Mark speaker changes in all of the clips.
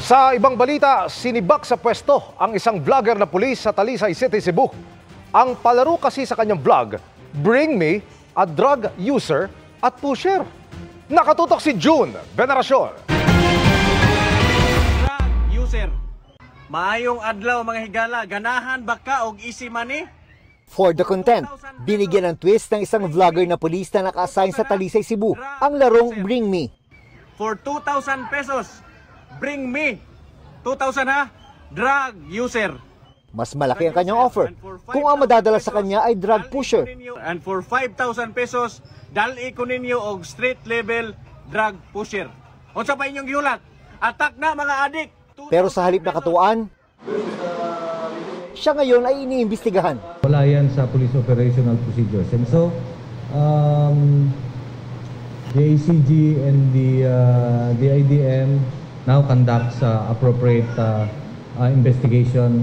Speaker 1: Sa ibang balita, sinibak sa pwesto ang isang vlogger na pulis sa Talisay City, Cebu. Ang palaro kasi sa kanyang vlog, Bring Me a Drug User at Pusher. Nakatutok si June Veneracion.
Speaker 2: Drug user. Maayong adlaw mga higala, ganahan baka og easy money?
Speaker 3: For the content, binigyan ng twist ng isang vlogger na pulis na naka-assign sa Talisay, Cebu, ang larong Bring Me.
Speaker 2: For 2,000 pesos, bring me. 2,000 ha? Drug user.
Speaker 3: Mas malaki ang kanyang offer kung ang madadala sa kanya ay drug pusher.
Speaker 2: And for 5,000 pesos, dali ko ninyo og street level drug pusher. Unsa pa inyong gihulat? Attack na mga adik.
Speaker 3: Pero sa halip na katuwaan, siya ngayon ay iniimbestigahan.
Speaker 4: Wala yan sa police operational procedures. And so, the ACG and the IDM now conducts appropriate investigation.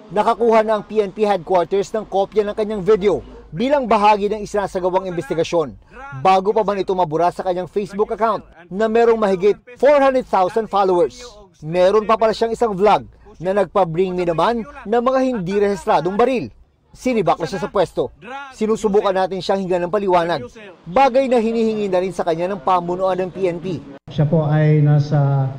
Speaker 3: Nakakuha na ang PNP headquarters ng kopya ng kanyang video bilang bahagi ng isinasagawang investigasyon bago pa man ito mabura sa kanyang Facebook account na merong mahigit 400,000 followers. Meron pa pala siyang isang vlog na nagpa-bring me naman ng mga hindi rehistradong baril. Sinibak na siya sa pwesto. Sinusubukan natin siyang hingan ng paliwanag, bagay na hinihingi na rin sa kanya ng pamunuan ng PNP.
Speaker 5: Siya po ay nasa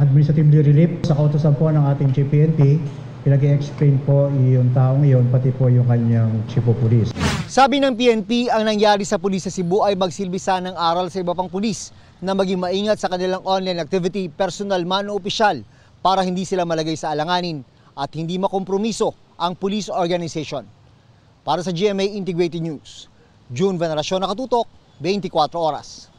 Speaker 5: administrative relief sa kautosan po ng ating Chief PNP. Pinag-i-explain po yung taong iyon, pati po yung kanyang chief of police.
Speaker 3: Sabi ng PNP, ang nangyari sa pulis sa Cebu ay magsilbi sana ng aral sa iba pang pulis na maging maingat sa kanilang online activity, personal man o opisyal, para hindi sila malagay sa alanganin at hindi makompromiso ang police organization. Para sa GMA Integrated News, June Veneracion, nakatutok, 24 oras.